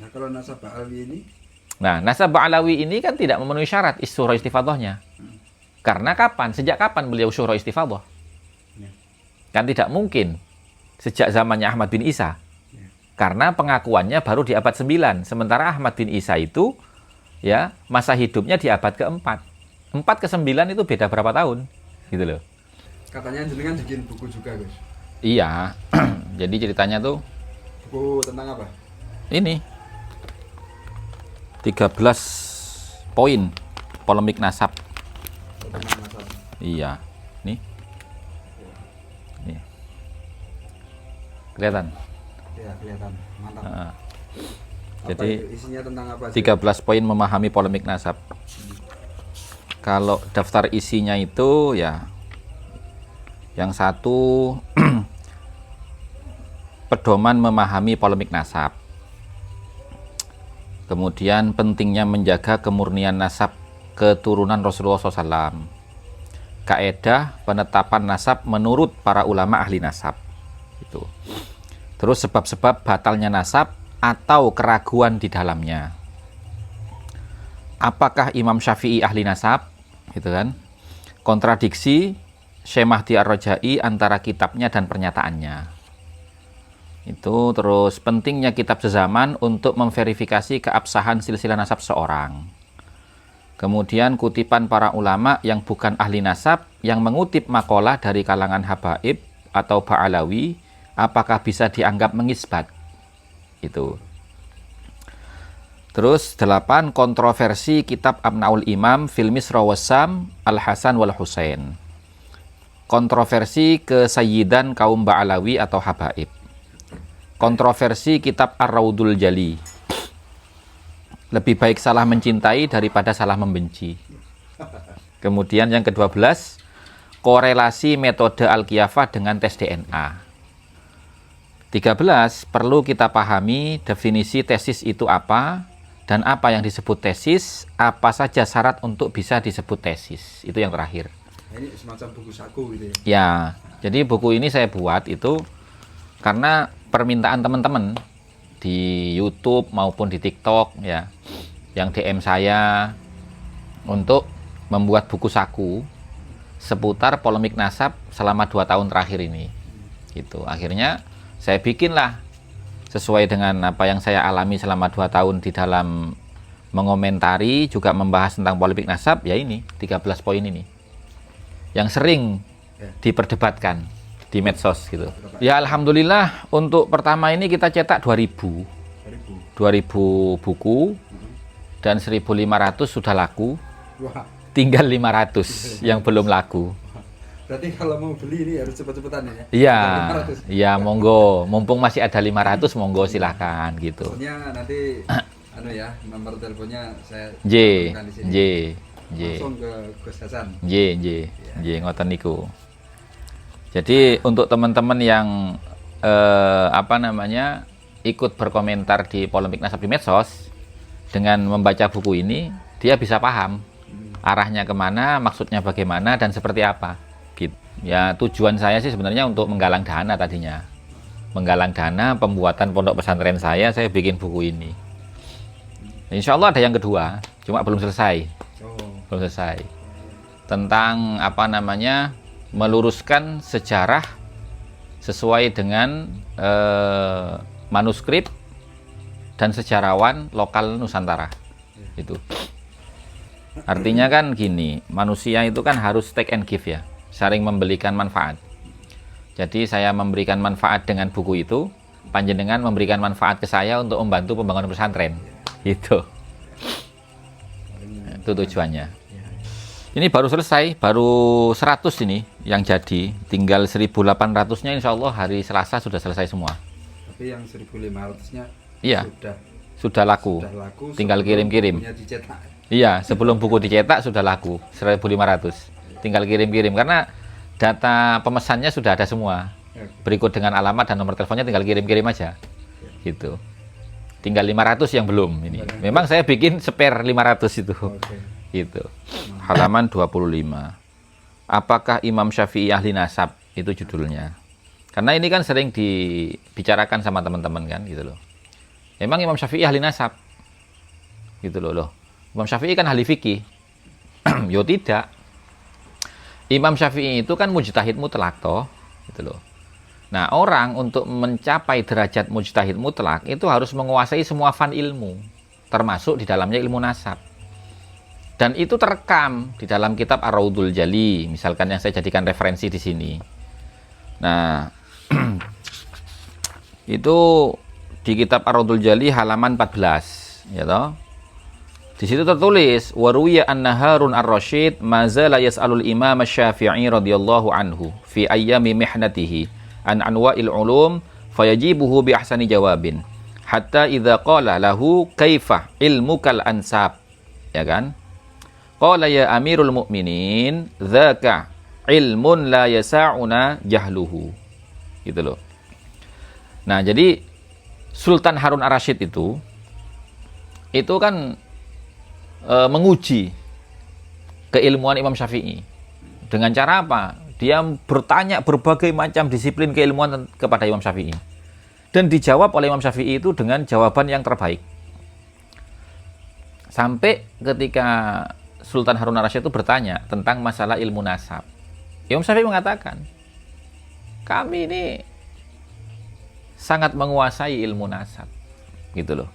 Nah, kalau nasab Ba'alawi ini? Nah, nasab Ba'alawi ini kan tidak memenuhi syarat syura istifadhahnya. Karena kapan? Sejak kapan beliau syura istifadhah? Ya. Kan tidak mungkin sejak zamannya Ahmad bin Isa. Ya. Karena pengakuannya baru di abad 9. Sementara Ahmad bin Isa itu ya masa hidupnya di abad ke-4. 4 ke 9 itu beda berapa tahun? Gitu loh. Katanya jenengan bikin buku juga, Gus. Iya. Jadi ceritanya tuh Buku tentang apa? ini 13 poin polemik nasab. Tentang nasab. Iya. Nih. Nih. Kelihatan? Ya, kelihatan. Mantap. Nah, Apa jadi itu? Isinya tentang apa sih? 13 poin memahami polemik nasab. Kalau daftar isinya itu ya yang satu pedoman memahami polemik nasab. Kemudian pentingnya menjaga kemurnian nasab keturunan Rasulullah SAW. Kaedah penetapan nasab menurut para ulama ahli nasab. Itu. Terus sebab-sebab batalnya nasab atau keraguan di dalamnya. Apakah Imam Syafi'i ahli nasab? Gitu kan? Kontradiksi Syekh Mahdi Ar-Rajai antara kitabnya dan pernyataannya. Itu terus pentingnya kitab sezaman untuk memverifikasi keabsahan silsilah nasab seorang. Kemudian kutipan para ulama yang bukan ahli nasab yang mengutip makalah dari kalangan habaib atau Ba'alawi, apakah bisa dianggap mengisbat? Itu. Terus 8 kontroversi kitab Abnaul Imam fil Misra Wassam Al-Hasan wal Husain. Kontroversi kesayyidan kaum Ba'alawi atau habaib. Kontroversi kitab Ar-Raudul Jali. Lebih baik salah mencintai daripada salah membenci. Kemudian yang ke-12, korelasi metode Al-Qiyafah dengan tes DNA. 13, perlu kita pahami definisi tesis itu apa dan apa yang disebut tesis, apa saja syarat untuk bisa disebut tesis. Itu yang terakhir. Ini semacam buku saku gitu ya. Ya, jadi buku ini saya buat itu karena permintaan teman-teman di YouTube maupun di TikTok ya, yang DM saya untuk membuat buku saku seputar polemik nasab selama 2 tahun terakhir ini. Gitu. Akhirnya saya bikinlah sesuai dengan apa yang saya alami selama 2 tahun di dalam mengomentari juga membahas tentang polemik nasab, ya ini 13 poin ini yang sering diperdebatkan di medsos gitu. Ya alhamdulillah untuk pertama ini kita cetak 2000 buku dan 1.500 sudah laku. Wah, Tinggal 500 yang belum laku. berarti kalau mau beli ini harus cepet-cepetan ya? Iya, 500. iya monggo. Mumpung masih ada 500 monggo silahkan gitu. Pokoknya nanti ya, nomor teleponnya saya J, cantumkan di sini. J, Langsung ke Gus Hasan. J, ngoten niku. Jadi untuk teman-teman yang ikut berkomentar di polemik nasab di medsos, dengan membaca buku ini dia bisa paham arahnya kemana, maksudnya bagaimana dan seperti apa. Gitu. Ya tujuan saya sih sebenarnya untuk menggalang dana tadinya, menggalang dana pembuatan pondok pesantren saya bikin buku ini. Insya Allah ada yang kedua, cuma belum selesai, tentang meluruskan sejarah sesuai dengan manuskrip dan sejarawan lokal Nusantara. Itu artinya kan gini, manusia itu kan harus take and give ya, saling memberikan manfaat. Jadi saya memberikan manfaat dengan buku itu, panjenengan memberikan manfaat ke saya untuk membantu pembangunan pesantren. Itu tujuannya. Ini baru selesai, baru 100 ini yang jadi, tinggal 1.800-nya insya Allah hari Selasa sudah selesai semua. Tapi yang 1.500-nya iya, sudah laku, tinggal kirim-kirim. Iya, sebelum buku dicetak sudah laku 1.500, tinggal kirim-kirim karena data pemesannya sudah ada semua. Berikut dengan alamat dan nomor teleponnya tinggal kirim-kirim aja. Gitu. Tinggal 500 yang belum ini. Memang saya bikin spare 500 itu. Gitu. Halaman 25. Apakah Imam Syafi'i ahli nasab? Itu judulnya. Karena ini kan sering dibicarakan sama teman-teman kan gitu loh. Emang Imam Syafi'i ahli nasab? Gitu loh. Imam Syafi'i kan ahli fikih. Yo tidak. Imam Syafi'i itu kan mujtahid mutlak toh, gitu loh. Nah, orang untuk mencapai derajat mujtahid mutlak itu harus menguasai semua fan ilmu, termasuk di dalamnya ilmu nasab. Dan itu terekam di dalam kitab Ar-Raudhul Jali, misalkan yang saya jadikan referensi di sini. Nah, itu di kitab Ar-Raudhul Jali halaman 14, ya toh. Di situ tertulis waruya anna Harun ar-Rasyid mazala yas'alul Imam Asy-Syafi'i radhiyallahu anhu fi ayyami mihnatihi an anwa'il ulum fayajibuhu bi ahsani jawabin hatta idza qala lahu kaifa ilmukal ansab, ya kan? Qala ya Amirul Mukminin dzaka ilmun la yasa'una jahluhu. Gitu loh. Nah, jadi Sultan Harun ar-Rasyid itu kan menguji keilmuan Imam Syafi'i. Dengan cara apa? Dia bertanya berbagai macam disiplin keilmuan kepada Imam Syafi'i. Dan dijawab oleh Imam Syafi'i itu dengan jawaban yang terbaik. Sampai ketika Sultan Harun ar-Rasyid itu bertanya tentang masalah ilmu nasab. Imam Syafi'i mengatakan, kami ini sangat menguasai ilmu nasab. Gitu loh.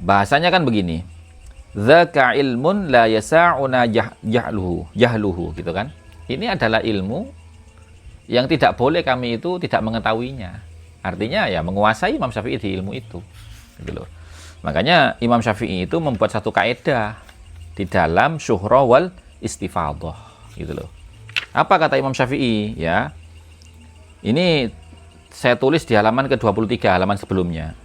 Bahasanya kan begini. Dzaka ilmun la yasa'una jahluhu, gitu kan. Ini adalah ilmu yang tidak boleh kami itu tidak mengetahuinya. Artinya ya menguasai Imam Syafi'i di ilmu itu. Gitu loh. Makanya Imam Syafi'i itu membuat satu kaidah di dalam syuhra wal istifadhah, gitu loh. Apa kata Imam Syafi'i, ya? Ini saya tulis di halaman ke-23, halaman sebelumnya.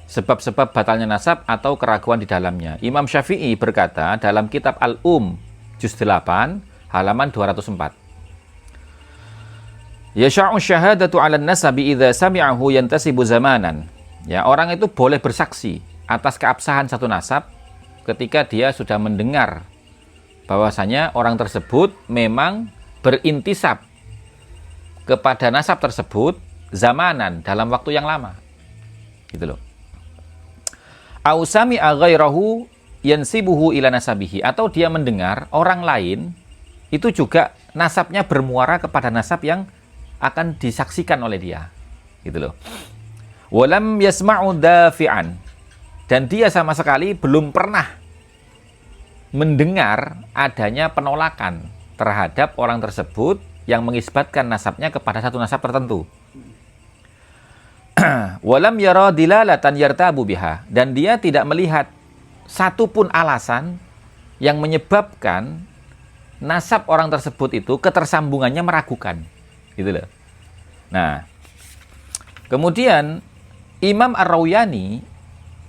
Sebab-sebab batalnya nasab atau keraguan di dalamnya. Imam Syafi'i berkata dalam kitab Al-Um juz 8 halaman 204. Yasha'u syahadatu 'alan nasabi idza sami'ahu yantasibu zamanan. Ya, orang itu boleh bersaksi atas keabsahan satu nasab ketika dia sudah mendengar bahwasanya orang tersebut memang berintisab kepada nasab tersebut zamanan, dalam waktu yang lama. Gitu loh. Au sami'a ghairahu yansibuhu ila nasabihi, atau dia mendengar orang lain itu juga nasabnya bermuara kepada nasab yang akan disaksikan oleh dia. Gitu loh. Walam yasma'u dafi'an, dan dia sama sekali belum pernah mendengar adanya penolakan terhadap orang tersebut yang mengisbatkan nasabnya kepada satu nasab tertentu. Walam yara dilalatan yartabu biha, dan dia tidak melihat satupun alasan yang menyebabkan nasab orang tersebut itu ketersambungannya meragukan, gitu loh. Nah, kemudian Imam Ar-Rauyani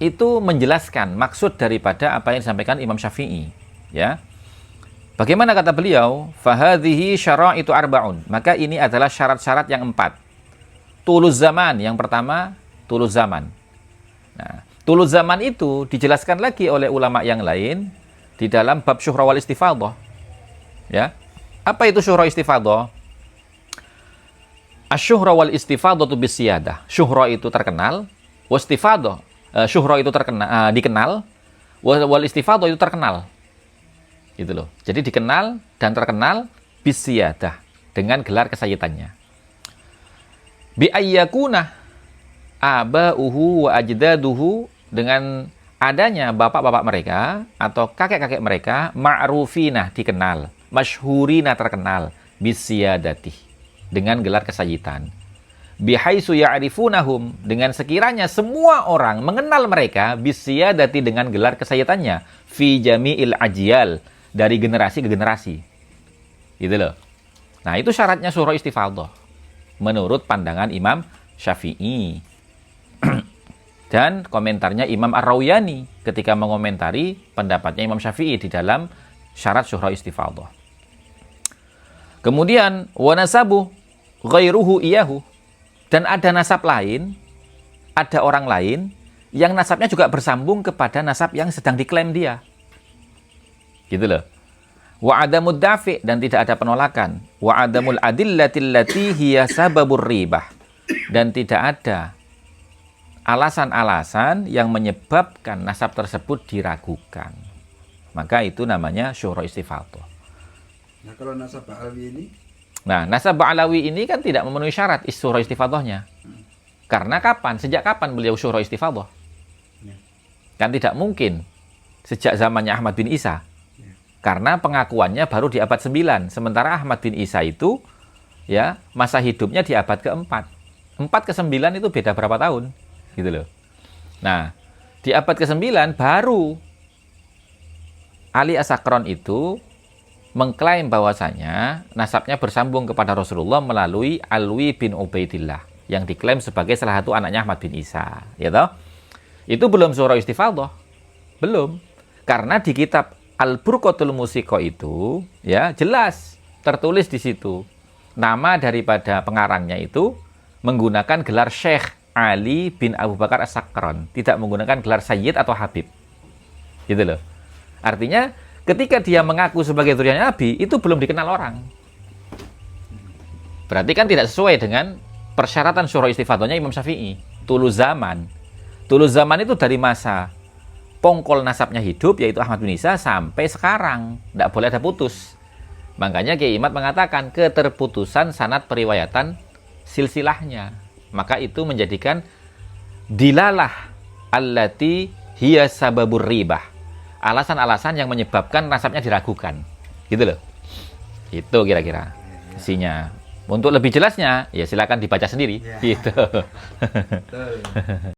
itu menjelaskan maksud daripada apa yang disampaikan Imam Syafi'i, ya. Bagaimana kata beliau? Fahadhihi syara'itu arba'un, maka ini adalah syarat-syarat yang 4. Tuluz zaman, yang pertama tuluz zaman. Nah, tuluz zaman itu dijelaskan lagi oleh ulama yang lain di dalam bab syuhra wal istifadhah. Ya. Apa itu syuhra istifadhah? Asy-syuhra wal istifadhatu bisiyadah. Syuhra itu terkenal, wastifadhah, syuhra itu terkenal, dikenal, wal istifadhah itu terkenal. Gitu loh. Jadi dikenal dan terkenal bisiyadah, dengan gelar kesayyidannya. Bi ayyakuna aba'uhu wa ajdaduhu, dengan adanya bapak-bapak mereka atau kakek-kakek mereka ma'rufina, dikenal, masyhurina, terkenal, bisiyadati, dengan gelar kesayyidan. Bihaitsu ya'rifunahum, dengan sekiranya semua orang mengenal mereka, bisiyadati, dengan gelar kesayyidannya, fi jami'il ajyal, dari generasi ke generasi. Gitu loh. Nah, itu syaratnya syuhra istifadhah menurut pandangan Imam Syafi'i. Dan komentarnya Imam Ar-Rauyani ketika mengomentari pendapatnya Imam Syafi'i di dalam syarat syuhra istifadhah. Kemudian wa nasabu ghairuhu iyahu, dan ada nasab lain, ada orang lain yang nasabnya juga bersambung kepada nasab yang sedang diklaim dia. Gitu loh. Wa adamud dafi', dan tidak ada penolakan. Wa adamul adillatil lati hiya sababur ribah, dan tidak ada alasan-alasan yang menyebabkan nasab tersebut diragukan. Maka itu namanya syuhra istifadhah. Nah, kalau nasab Ba'alawi ini? Nah, nasab Ba'alawi ini kan tidak memenuhi syarat syuhra istifadhahnya. Karena kapan? Sejak kapan beliau syuhra istifadhah? Ya. Kan tidak mungkin sejak zamannya Ahmad bin Isa. Ya. Karena pengakuannya baru di abad 9. Sementara Ahmad bin Isa itu ya masa hidupnya di abad keempat. 4 ke 9 itu beda berapa tahun? Gitu loh. Nah, di abad ke-9 baru Ali As-Sakran itu mengklaim bahwasanya nasabnya bersambung kepada Rasulullah melalui Alwi bin Ubaidillah yang diklaim sebagai salah satu anaknya Ahmad bin Isa, ya toh? Itu belum syuhra istifadhah. Belum. Karena di kitab Al-Burqatul Musiqa itu ya jelas tertulis di situ nama daripada pengarangnya itu menggunakan gelar Syekh Ali bin Abu Bakar As-Sakran, tidak menggunakan gelar Sayyid atau Habib. Gitu loh. Artinya ketika dia mengaku sebagai duriannya Nabi, itu belum dikenal orang. Berarti kan tidak sesuai dengan persyaratan syuhra istifadhahnya Imam Syafi'i. Tuluz zaman. Tuluz zaman itu dari masa pongkol nasabnya hidup, yaitu Ahmad bin Isa, sampai sekarang. Tidak boleh ada putus. Makanya Kiai Imad mengatakan keterputusan sanad periwayatan silsilahnya. Maka itu menjadikan dilalah allati hiya sababur ribah. Alasan-alasan yang menyebabkan nasabnya diragukan. Gitu loh. Itu kira-kira isinya. Untuk lebih jelasnya, ya silakan dibaca sendiri. Ya. Gitu. Betul.